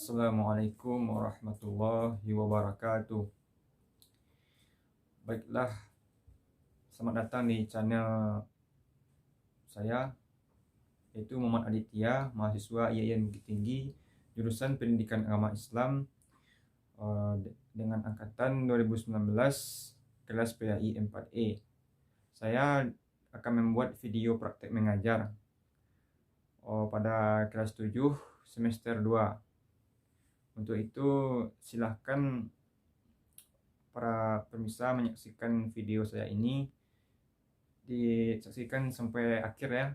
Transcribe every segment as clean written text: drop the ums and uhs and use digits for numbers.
Assalamualaikum warahmatullahi wabarakatuh. Baiklah, selamat datang di channel saya, yaitu Muhammad Aditya, mahasiswa IAIN Bukit Tinggi, jurusan Pendidikan Agama Islam, dengan angkatan 2019, kelas PAI 4E. Saya akan membuat video praktek mengajar pada kelas 7 semester 2. Untuk itu silahkan para pemirsa menyaksikan video saya ini, disaksikan sampai akhir ya.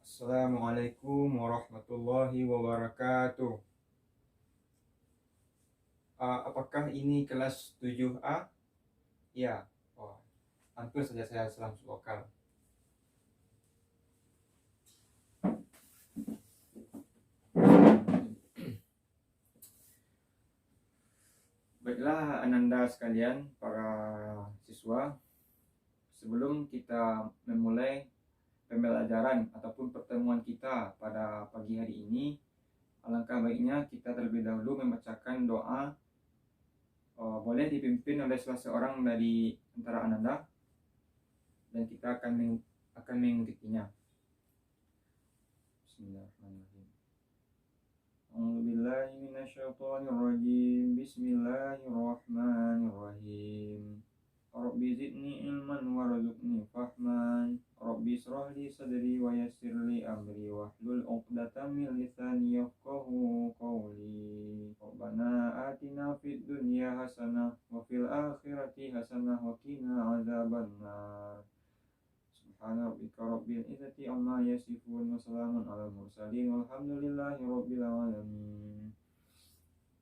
Assalamualaikum warahmatullahi wabarakatuh. Apakah ini kelas 7A? Ya, hampir saja saya salah masuk lokal. Baiklah ananda sekalian, para siswa, sebelum kita memulai pembelajaran ataupun pertemuan kita pada pagi hari ini, alangkah baiknya kita terlebih dahulu membacakan doa. Boleh dipimpin oleh salah seorang dari antara ananda, dan kita akan mengikutinya. Bismillahirrahmanirrahim. A'udzubillahi minasyaitonirrajim. Bismillahirrahmanirrahim. Rabbi zidni ilman warzuqni fahman. Rabbi israh li sadri wa yassir li amri wahlul 'uqdatam min lisani yafqahu qawli. Rabbana atina fid dunya hasanah wa fil akhirati hasanah wa qina adzabannar. Subhana rabbika rabbil izzati amma yasifun wa salamun alal mursalin walhamdulillahi rabbil alamin.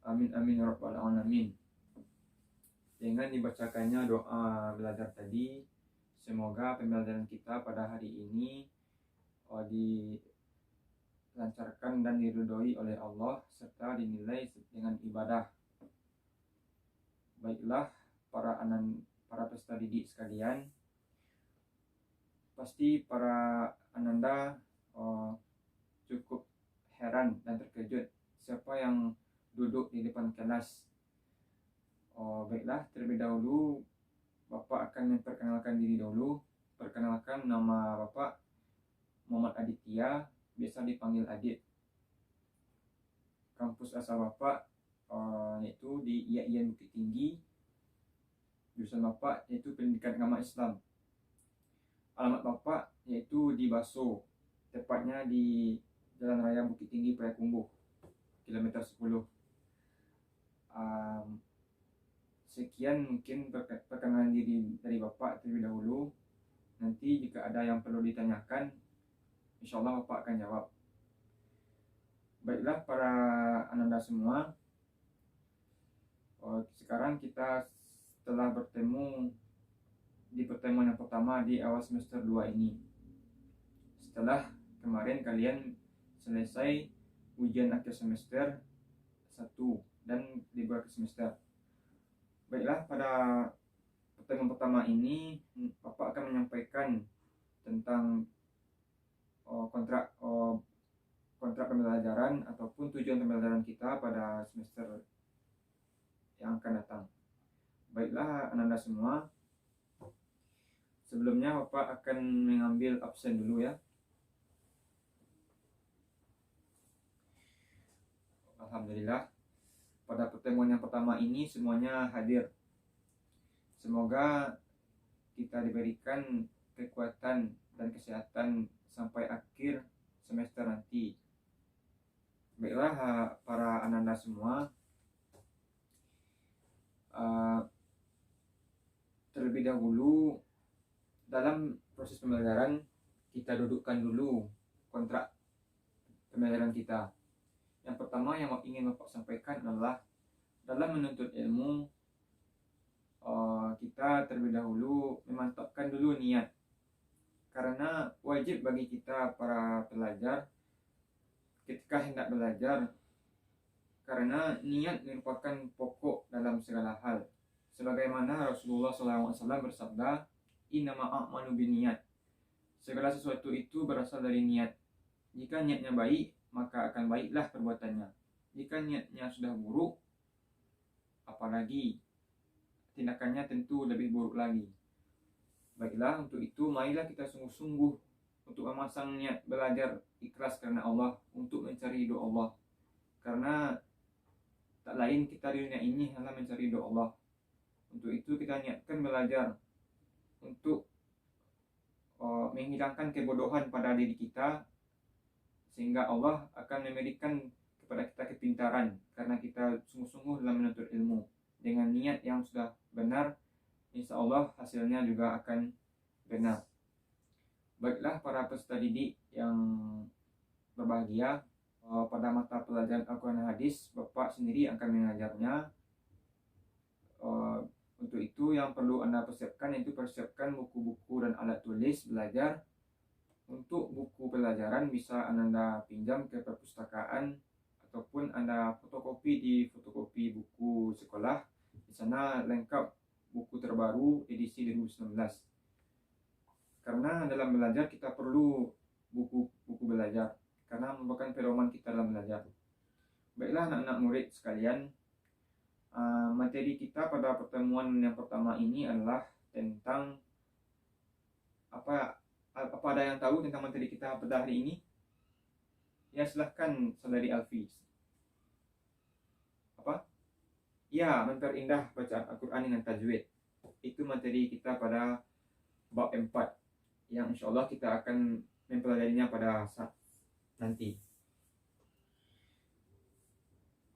Amin amin ya rabbal alamin. Dengan dibacakannya doa belajar tadi, semoga pembelajaran kita pada hari ini dilancarkan dan diridhoi oleh Allah serta dinilai dengan ibadah. Baiklah para peserta didik sekalian, pasti para ananda cukup heran dan terkejut siapa yang duduk di depan kelas. Baiklah, terlebih dahulu Bapak akan memperkenalkan diri dulu. Perkenalkan, nama Bapak Muhammad Aditya, biasa dipanggil Adit. Kampus asal Bapak yaitu di IAIN Bukit Tinggi. Jurusan Bapak yaitu Pendidikan Agama Islam. Alamat Bapak yaitu di Baso, tepatnya di Jalan Raya Bukit Tinggi Payakumbuh, kilometer 10. Sekian mungkin perkenalan diri dari Bapak terlebih dahulu. Nanti jika ada yang perlu ditanyakan, insyaallah Bapak akan jawab. Baiklah para ananda semua, sekarang kita telah bertemu di pertemuan yang pertama di awal semester 2 ini. Setelah kemarin kalian selesai ujian akhir semester 1 dan libur akhir semester. Baiklah, pada pertemuan pertama ini Bapak akan menyampaikan tentang kontrak pembelajaran ataupun tujuan pembelajaran kita pada semester yang akan datang. Baiklah ananda semua, sebelumnya Bapak akan mengambil absen dulu ya. Alhamdulillah, pada pertemuan yang pertama ini semuanya hadir. Semoga kita diberikan kekuatan dan kesehatan sampai akhir semester nanti. Baiklah para ananda semua, terlebih dahulu dalam proses pembelajaran kita dudukkan dulu kontrak pembelajaran kita. Yang pertama yang ingin Bapak sampaikan adalah dalam menuntut ilmu, kita terlebih dahulu memantapkan dulu niat. Karena wajib bagi kita para pelajar ketika hendak belajar, karena niat merupakan pokok dalam segala hal. Sebagaimana Rasulullah SAW bersabda, innama a'malu binniyat. Segala sesuatu itu berasal dari niat. Jika niatnya baik, maka akan baiklah perbuatannya. Jika niatnya sudah buruk, apalagi tindakannya tentu lebih buruk lagi. Baiklah, untuk itu marilah kita sungguh-sungguh untuk memasang niat belajar ikhlas karena Allah, untuk mencari ridho Allah. Karena tak lain kita di dunia ini hanyalah mencari ridho Allah. Untuk itu kita niatkan belajar untuk menghilangkan kebodohan pada diri kita, sehingga Allah akan memberikan kepada kita kepintaran karena kita sungguh-sungguh dalam menuntut ilmu. Dengan niat yang sudah benar, insya Allah hasilnya juga akan benar. Baiklah para peserta didik yang berbahagia, pada mata pelajaran Al-Quran dan Hadis, Bapak sendiri akan mengajarnya. Untuk itu yang perlu Anda persiapkan yaitu persiapkan buku-buku dan alat tulis belajar. Untuk buku pelajaran bisa Anda pinjam ke perpustakaan ataupun Anda fotokopi di fotokopi buku sekolah. Di sana lengkap buku terbaru edisi 2019. Karena dalam belajar kita perlu buku-buku belajar, karena merupakan pedoman kita dalam belajar. Baiklah anak-anak murid sekalian, materi kita pada pertemuan yang pertama ini adalah tentang apa ada yang tahu tentang materi kita pada hari ini? Ya, silahkan saudari Alfi. Apa? Ya, memperindah bacaan Al-Quran dengan tajwid. Itu materi kita pada bab 4 yang insya Allah kita akan mempelajarinya pada saat nanti.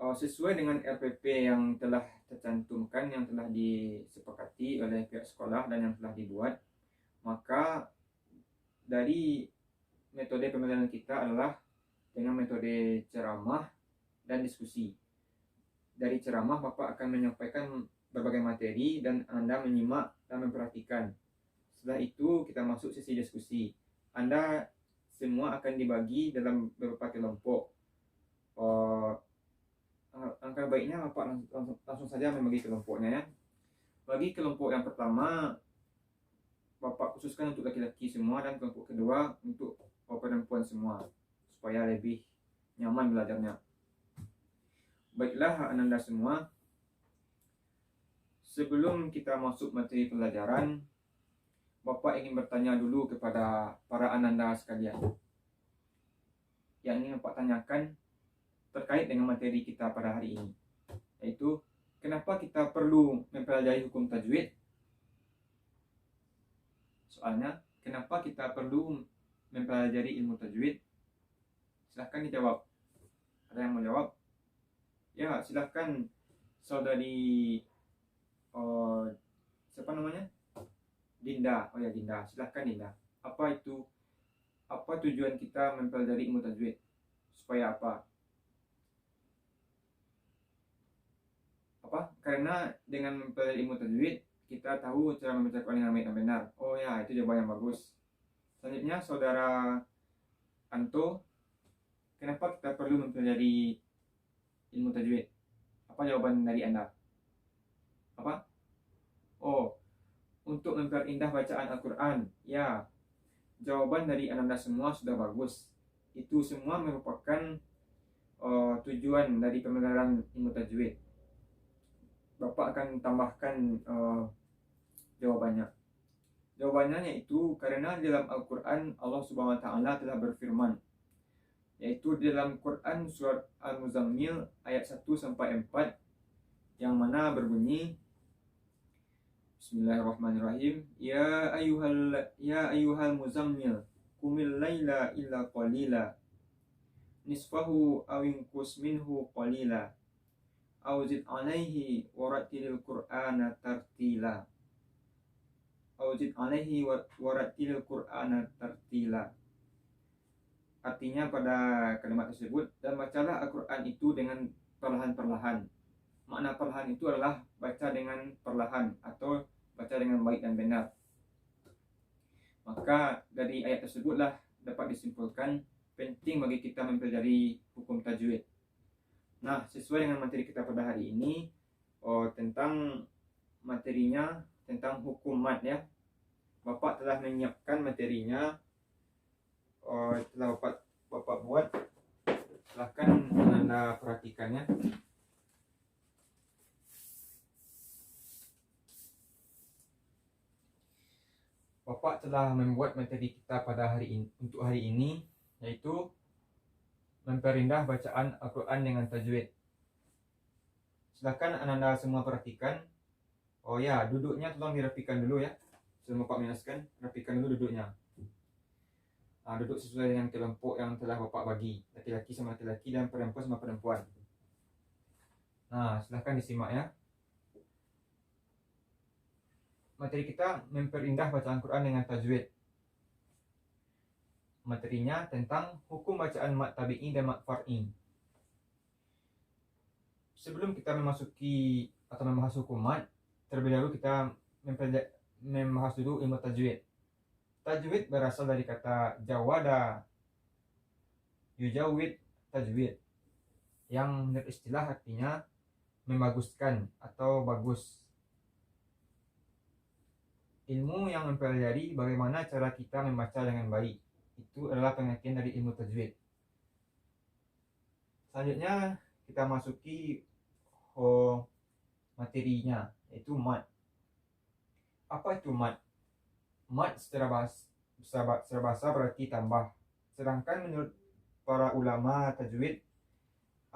Sesuai dengan RPP yang telah tercantumkan, yang telah disepakati oleh pihak sekolah dan yang telah dibuat, maka dari metode pembelajaran kita adalah dengan metode ceramah dan diskusi. Dari ceramah Bapak akan menyampaikan berbagai materi dan Anda menyimak dan memperhatikan. Setelah itu kita masuk sesi diskusi. Anda semua akan dibagi dalam beberapa kelompok. Angka baiknya Bapak langsung saja membagi kelompoknya ya. Bagi kelompok yang pertama, Bapak khususkan untuk laki-laki semua, dan kelompok kedua untuk perempuan semua, supaya lebih nyaman belajarnya. Baiklah Anda semua, sebelum kita masuk materi pelajaran, Bapak ingin bertanya dulu kepada para ananda sekalian. Yang ingin Bapak tanyakan terkait dengan materi kita pada hari ini, yaitu kenapa kita perlu mempelajari hukum tajwid? Soalnya, kenapa kita perlu mempelajari ilmu tajwid? Silahkan dijawab. Ada yang mau jawab? Ya, silahkan saudari siapa namanya? Dinda. Oh ya, Dinda. Silahkan Dinda. Apa tujuan kita mempelajari ilmu tajwid? Supaya apa? Karena dengan mempelajari ilmu tajwid kita tahu cara membaca Quran dengan baik dan benar. Oh ya, itu jawaban yang bagus. Selanjutnya saudara Anto, kenapa kita perlu mempelajari ilmu tajwid? Apa jawaban dari Anda? Apa? Oh, untuk memperindah bacaan Al-Quran. Ya, jawaban dari Anda semua sudah bagus. Itu semua merupakan tujuan dari pembelajaran ilmu tajwid. Bapak akan tambahkan jawabannya. Jawabannya yaitu karena dalam Al-Quran Allah Subhanahu wa Ta'ala telah berfirman, yaitu dalam Quran surat Al-Muzammil ayat 1 sampai 4, yang mana berbunyi, Bismillahirrahmanirrahim, Ya ayyuhal muzammil qumil laila illa qalila nisfahu aw inqus minhu qalila aw zid alaihi warattilil qur'ana tartila. Artinya pada kalimat tersebut, dan bacalah Al-Quran itu dengan perlahan-perlahan. Makna perlahan itu adalah baca dengan perlahan atau baca dengan baik dan benar. Maka dari ayat tersebutlah dapat disimpulkan penting bagi kita mempelajari hukum tajwid. Nah, sesuai dengan materi kita pada hari ini, tentang materinya tentang hukum mad ya. Bapak telah menyiapkan materinya, telah Bapak buat Silahkan Anda perhatikannya. Bapak telah membuat materi kita pada hari ini, untuk hari ini, yaitu memperindah bacaan Al-Quran dengan tajwid. Silahkan Anda semua perhatikan. Oh ya, duduknya tolong dirapikan dulu ya. Sebelum Bapak menjelaskan, rapikan dulu duduknya. Nah, duduk sesuai dengan kelompok yang telah Bapak bagi, laki-laki sama laki-laki dan perempuan sama perempuan. Nah, silahkan disimak ya. Materi kita memperindah bacaan Quran dengan tajwid. Materinya tentang hukum bacaan mat tabi'i dan mat far'i. Sebelum kita memasuki atau membahas hukum mat, terlebih dahulu kita membahas dulu ilmu tajwid. Tajwid berasal dari kata jawada yujawid tajwid, yang menurut istilah artinya membaguskan atau bagus. Ilmu yang mempelajari bagaimana cara kita membaca dengan baik. Itu adalah pengertian dari ilmu tajwid. Selanjutnya kita masuki materinya, yaitu mat. Apa itu mat? Mat secara bahasa berarti tambah. Sedangkan menurut para ulama tajwid,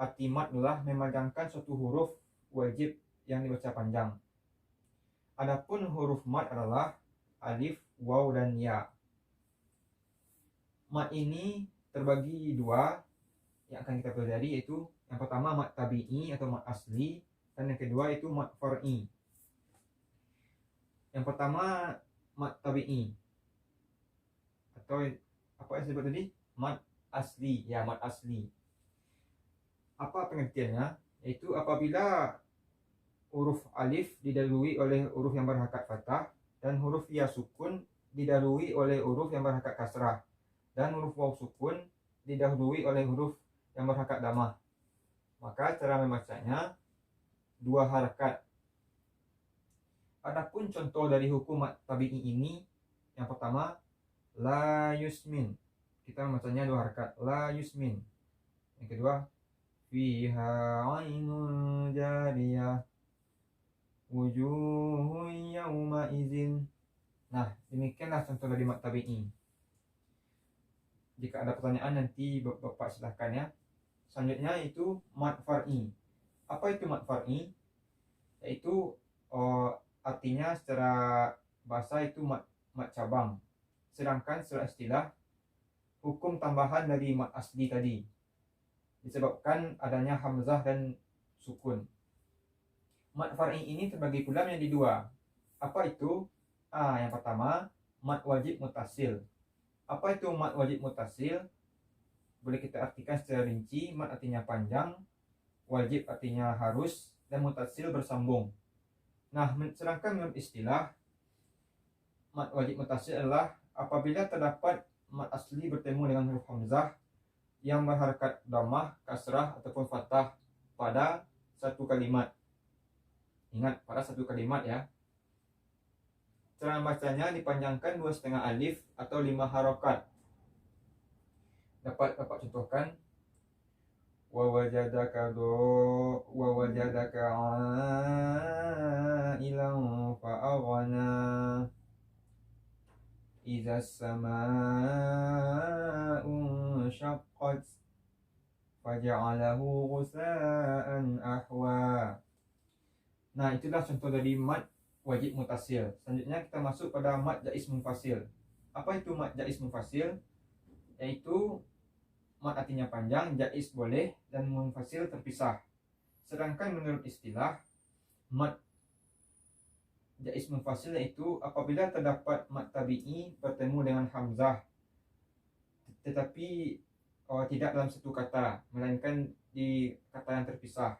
arti mat adalah memanjangkan suatu huruf wajib yang dibaca panjang. Adapun huruf mat adalah alif, waw, dan ya. Mat ini terbagi dua yang akan kita pelajari, yaitu yang pertama mat tabi'i atau mat asli, dan yang kedua itu mat far'i. Yang pertama mat tabi'i atau apa yang disebut tadi? Mat asli. Ya, mat asli. Apa pengertiannya? Yaitu apabila huruf alif didahului oleh huruf yang berharakat fathah dan huruf ya sukun didahului oleh huruf yang berharakat kasrah dan huruf waw sukun didahului oleh huruf yang berharakat dhammah, maka cara membacanya dua harakat. Adapun contoh dari hukum mat tabi'i ini, yang pertama la yusmin, kita membacanya dua harakat, la yusmin. Yang kedua fiha ainun jariyah wujuhun yawma izin. Nah, demikianlah contoh dari mat tabi'i. Jika ada pertanyaan nanti Bapak silahkan ya. Selanjutnya itu mat far'i. Apa itu mat far'i? Yaitu artinya secara bahasa itu mat cabang. Sedangkan secara istilah hukum tambahan dari mat asli tadi, disebabkan adanya hamzah dan sukun. Mat far'i ini terbagi pula menjadi dua. Apa itu? Yang pertama mat wajib mutasil. Apa itu mat wajib mutasil? Boleh kita artikan secara rinci. Mat artinya panjang, wajib artinya harus, dan mutasil bersambung. Nah, sedangkan menurut istilah, mat wajib mutasil adalah apabila terdapat mat asli bertemu dengan huruf hamzah yang berharakat dhammah, kasrah, ataupun fathah pada satu kalimat. Ingat, pada satu kalimat ya. Cara membacanya dipanjangkan 2,5 alif atau 5 harokat. Dapat Bapak contohkan. Wa wajadaka ilan fa'aghna idza as-samaa'u syaqqat faja'alahu ghusaan ahwa. Nah, itulah contoh dari mat wajib mutasil. Selanjutnya kita masuk pada mat jaiz munfasil. Apa itu mat jaiz munfasil? Yaitu mat artinya panjang, jaiz boleh, dan munfasil terpisah. Sedangkan menurut istilah, mat jaiz munfasil yaitu apabila terdapat mat tabi'i bertemu dengan hamzah, tetapi tidak dalam satu kata, melainkan di kata yang terpisah.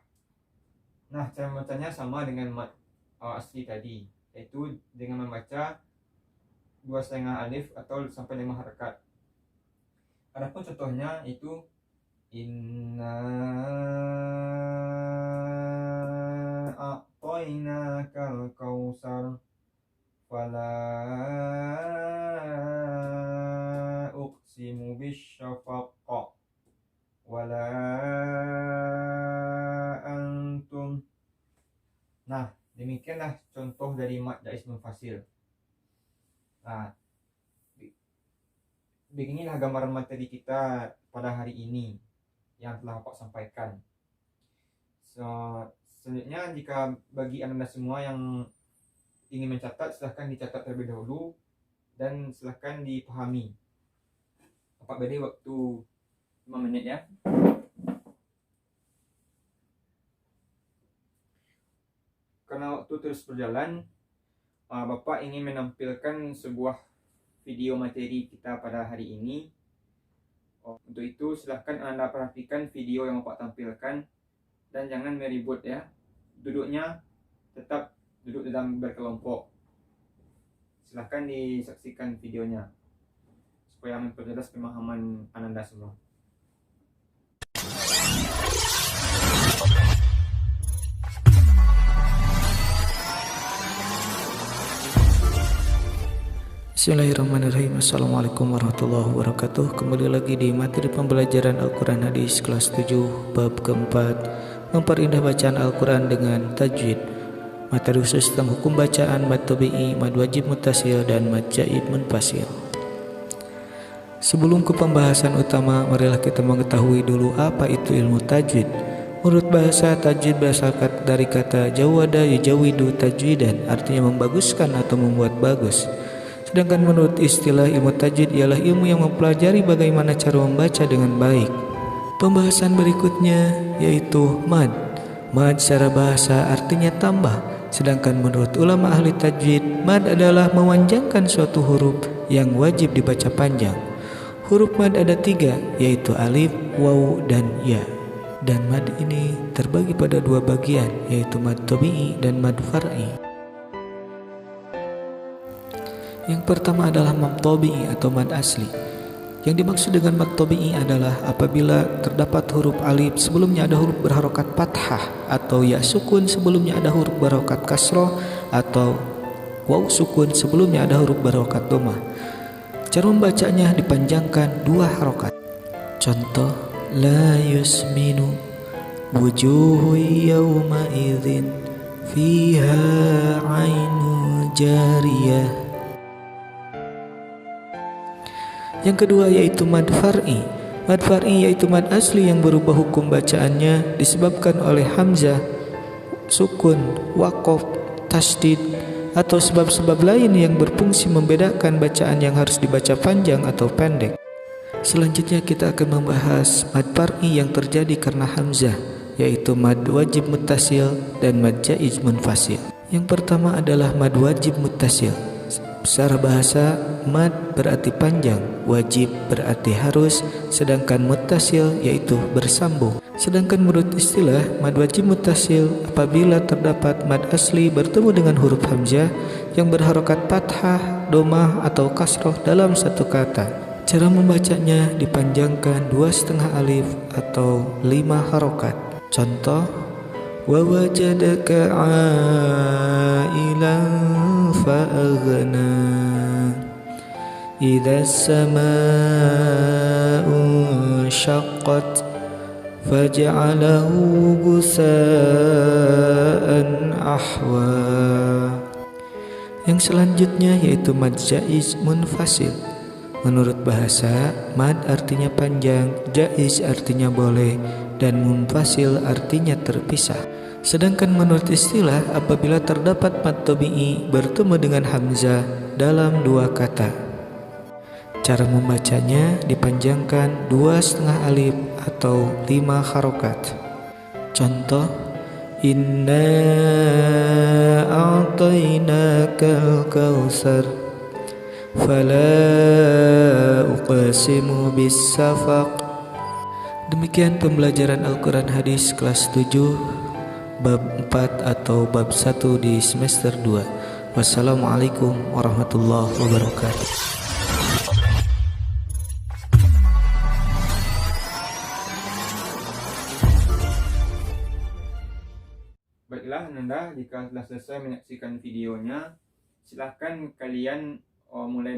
Nah, cara membacanya sama dengan mat asli tadi, yaitu dengan membaca 2,5 alif atau sampai 5 harakat. Adapun contohnya itu inna a'tainakal kautsar fala uqsimu bisyafaq wala demikianlah contoh dari mad jaiz munfasil. Nah, beginilah gambaran materi kita pada hari ini yang telah Bapak sampaikan. Selanjutnya, jika bagi Anda semua yang ingin mencatat, silahkan dicatat terlebih dahulu dan silahkan dipahami. Bapak beri waktu 5 menit ya. Karena waktu terus berjalan, Bapak ingin menampilkan sebuah video materi kita pada hari ini. Untuk itu silahkan Anda perhatikan video yang Bapak tampilkan dan jangan meribut ya. Duduknya tetap duduk dalam berkelompok. Silahkan disaksikan videonya supaya memperjelas pemahaman Anda semua. Bismillahirrahmanirrahim. Assalamualaikum warahmatullahi wabarakatuh. Kembali lagi di materi pembelajaran Al-Quran Hadis kelas 7 bab keempat, memperindah bacaan Al-Quran dengan tajwid. Materi khusus tentang hukum bacaan mad tabi'i, mad wajib muttasil, dan mad jaiz munfasil. Sebelum ke pembahasan utama, marilah kita mengetahui dulu apa itu ilmu tajwid. Menurut bahasa, tajwid berasal dari kata jawada yujawidu tajwidan, artinya membaguskan atau membuat bagus. Sedangkan menurut istilah ilmu tajwid ialah ilmu yang mempelajari bagaimana cara membaca dengan baik. Pembahasan berikutnya yaitu mad. Mad secara bahasa artinya tambah. Sedangkan menurut ulama ahli tajwid, mad adalah memanjangkan suatu huruf yang wajib dibaca panjang. Huruf mad ada 3, yaitu alif, waw, dan ya. Dan mad ini terbagi pada 2 bagian, yaitu mad tabi'i dan mad far'i. Yang pertama adalah mad tabi'i atau mad asli. Yang dimaksud dengan mad tabi'i adalah apabila terdapat huruf alif sebelumnya ada huruf berharokat fathah, atau ya sukun sebelumnya ada huruf berharokat kasroh, atau waw sukun sebelumnya ada huruf berharokat dhammah. Cara membacanya dipanjangkan 2 harokat. Contoh, la yusminu wujuhu yawma idzin fiha ainu jariyah. Yang kedua yaitu mad far'i. Mad far'i yaitu mad asli yang berubah hukum bacaannya disebabkan oleh hamzah, sukun, waqaf, tasydid, atau sebab-sebab lain yang berfungsi membedakan bacaan yang harus dibaca panjang atau pendek. Selanjutnya kita akan membahas mad far'i yang terjadi karena hamzah, yaitu mad wajib muttasil dan mad jaiz munfasil. Yang pertama adalah mad wajib muttasil. Secara bahasa, mad berarti panjang, wajib berarti harus, sedangkan muttasil yaitu bersambung. Sedangkan menurut istilah, mad wajib muttasil apabila terdapat mad asli bertemu dengan huruf hamzah yang berharokat fathah, dhammah, atau kasroh dalam satu kata. Cara membacanya dipanjangkan 2,5 alif atau 5 harokat. Contoh, wa wajadaka 'ailan fa'aghna idza as-samaa'u syaqqat faj'alahu gusaan ahwa. Yang selanjutnya yaitu mad jaiz munfasil. Menurut bahasa, mad artinya panjang, jaiz artinya boleh, dan munfasil artinya terpisah. Sedangkan menurut istilah, apabila terdapat mad tabi'i bertemu dengan hamzah dalam 2 kata. Cara membacanya dipanjangkan 2,5 alif atau 5 harokat. Contoh, inna a'tainakal kautsar fala uqsimu bis-safaq. Demikian pembelajaran Al-Quran Hadis kelas 7 bab 4 atau bab 1 di semester 2. Wassalamualaikum warahmatullahi wabarakatuh. Baiklah Anda, jika telah selesai menyaksikan videonya, silahkan kalian mulai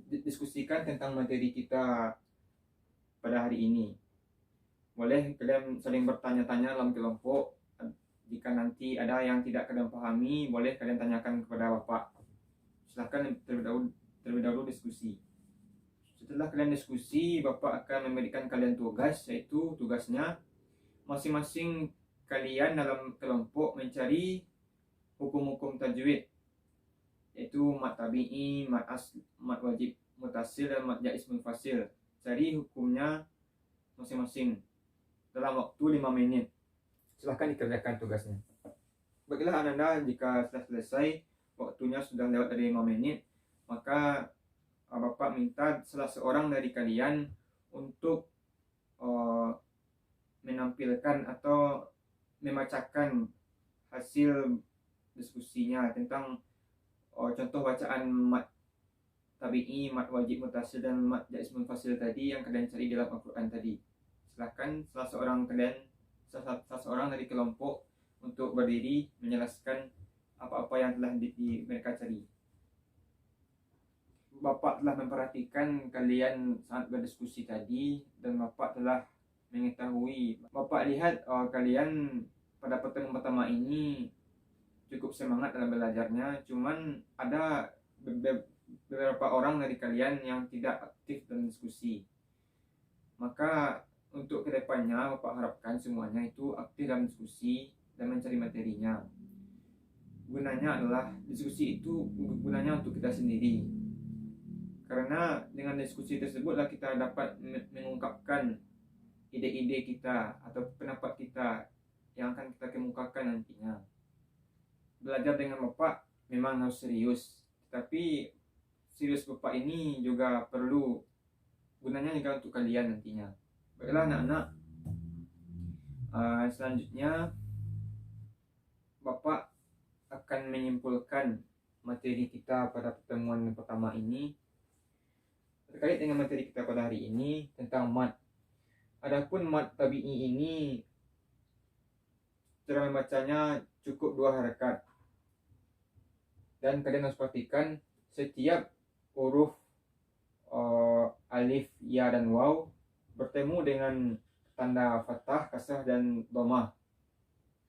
diskusikan tentang materi kita pada hari ini. Boleh kalian saling bertanya-tanya dalam kelompok. jika nanti ada yang tidak kalian pahami, boleh kalian tanyakan kepada Bapak. Silahkan terlebih dahulu diskusi. Setelah kalian diskusi, Bapak akan memberikan kalian tugas, yaitu tugasnya masing-masing kalian dalam kelompok mencari hukum-hukum tajwid, yaitu mat tabi'i, mat wajib mutasil, dan mat jaiz munfasil. Cari hukumnya masing-masing dalam waktu 5 menit. Silahkan dikerjakan tugasnya. Baiklah Ananda, jika sudah selesai, waktunya sudah lewat dari 5 menit, maka Bapak minta salah seorang dari kalian untuk menampilkan atau membacakan hasil diskusinya tentang contoh bacaan mat tabi'i, mat wajib mutasil, dan mat jaiz munfasil tadi yang kalian cari dalam Al-Quran tadi. Silahkan salah seorang dari kelompok untuk berdiri menjelaskan apa-apa yang telah mereka cari. Bapak telah memperhatikan kalian saat berdiskusi tadi, dan Bapak telah mengetahui. Bapak lihat kalian pada pertemuan pertama ini cukup semangat dalam belajarnya, cuman ada beberapa orang dari kalian yang tidak aktif dalam diskusi. Maka untuk kedepannya Bapak harapkan semuanya itu aktif dalam diskusi dan mencari materinya. Gunanya adalah diskusi itu gunanya untuk kita sendiri, karena dengan diskusi tersebutlah kita dapat mengungkapkan ide-ide kita atau pendapat kita yang akan kita kemukakan nantinya. Belajar dengan Bapak memang harus serius, tapi serius Bapak ini juga perlu gunanya juga untuk kalian nantinya. Baiklah anak-anak, selanjutnya Bapak akan menyimpulkan materi kita pada pertemuan pertama ini. Terkait dengan materi kita pada hari ini tentang mat. Adapun mat tabi'i ini cara membacanya cukup 2 harakat. Dan kalian harus perhatikan setiap huruf alif, ya, dan waw bertemu dengan tanda fathah, kasrah, dan dhammah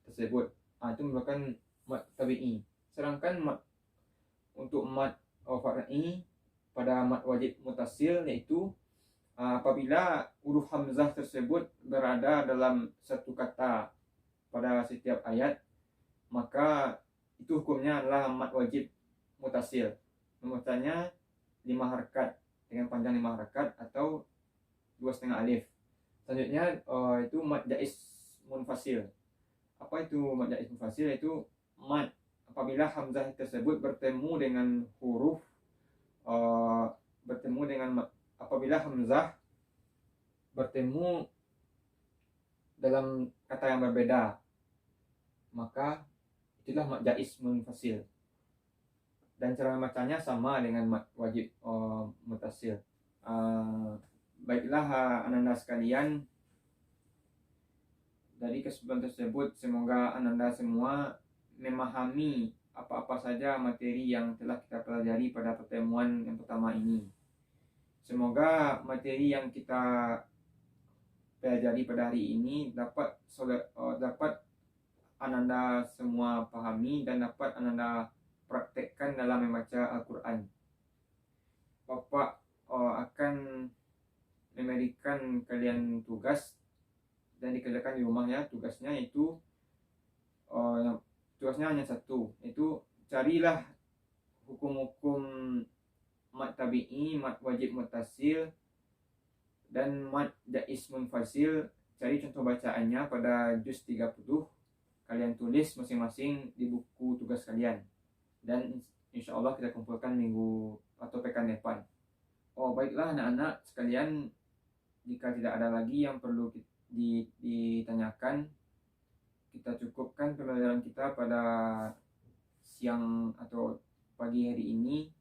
tersebut. Itu merupakan mat tabi'i. Sedangkan untuk mat far'i pada mat wajib mutasil, yaitu apabila huruf hamzah tersebut berada dalam satu kata pada setiap ayat, maka itu hukumnya adalah mat wajib mutasil. Membacanya 5 harakat dengan panjang 5 harakat atau 2,5 alif. Selanjutnya itu mat jaiz munfasil. Apa itu mat jaiz munfasil? Yaitu mat apabila hamzah tersebut bertemu dengan huruf apabila hamzah bertemu dalam kata yang berbeda, maka itulah mat jaiz munfasil. Dan cara membacanya sama dengan mat wajib mutasil. Baiklah ananda sekalian, dari kesempatan tersebut semoga ananda semua memahami apa-apa saja materi yang telah kita pelajari pada pertemuan yang pertama ini. Semoga materi yang kita pelajari pada hari ini dapat ananda semua pahami dan dapat ananda praktekkan dalam membaca Al-Quran. Bapak akan memberikan kalian tugas dan dikerjakan di rumah ya. Tugasnya hanya satu, yaitu carilah hukum-hukum mat tabi'i, mat wajib mutasil, dan mat jaiz munfasil. Cari contoh bacaannya pada juz 30. Kalian tulis masing-masing di buku tugas kalian, dan insya Allah kita kumpulkan minggu atau pekan depan. Baiklah anak-anak sekalian, jika tidak ada lagi yang perlu ditanyakan, kita cukupkan pembelajaran kita pada siang atau pagi hari ini.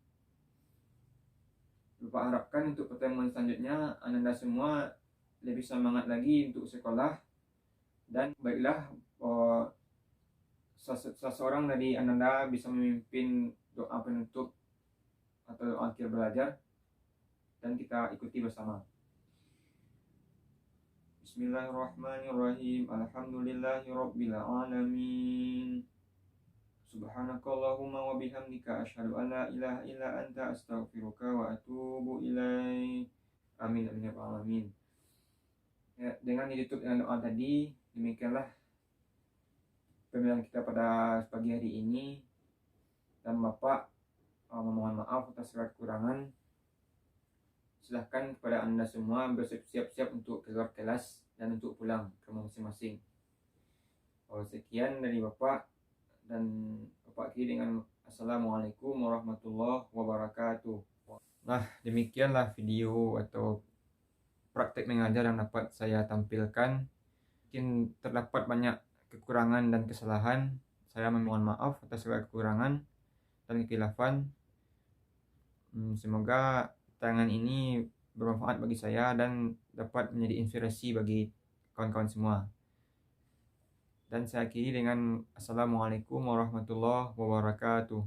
Bapak harapkan untuk pertemuan selanjutnya ananda semua lebih semangat lagi untuk sekolah. Dan baiklah, seseorang dari ananda bisa memimpin doa penutup atau doa akhir belajar, dan kita ikuti bersama. Bismillahirrahmanirrahim. Alhamdulillahirabbil alamin. Subhanakallahumma wa bihamdika asyhadu an la ilaha illa anta astaghfiruka wa atubu ilaik. Amin amin ya rabbal alamin. Ya, dengan ditutup dengan doa tadi, demikianlah pembicaraan kita pada pagi hari ini. Dan Bapak memohon maaf atas segala kekurangan. Silahkan kepada Anda semua bersiap-siap untuk keluar kelas dan untuk pulang ke rumah masing-masing. Sekian dari Bapak dan Bapak Ki dengan Assalamualaikum warahmatullahi wabarakatuh. Nah, demikianlah video atau praktek mengajar yang dapat saya tampilkan. Mungkin terdapat banyak kekurangan dan kesalahan. Saya memohon maaf atas segala kekurangan dan kekhilafan. Semoga tayangan ini bermanfaat bagi saya dan dapat menjadi inspirasi bagi kawan-kawan semua. Dan saya akhiri dengan Assalamualaikum warahmatullahi wabarakatuh.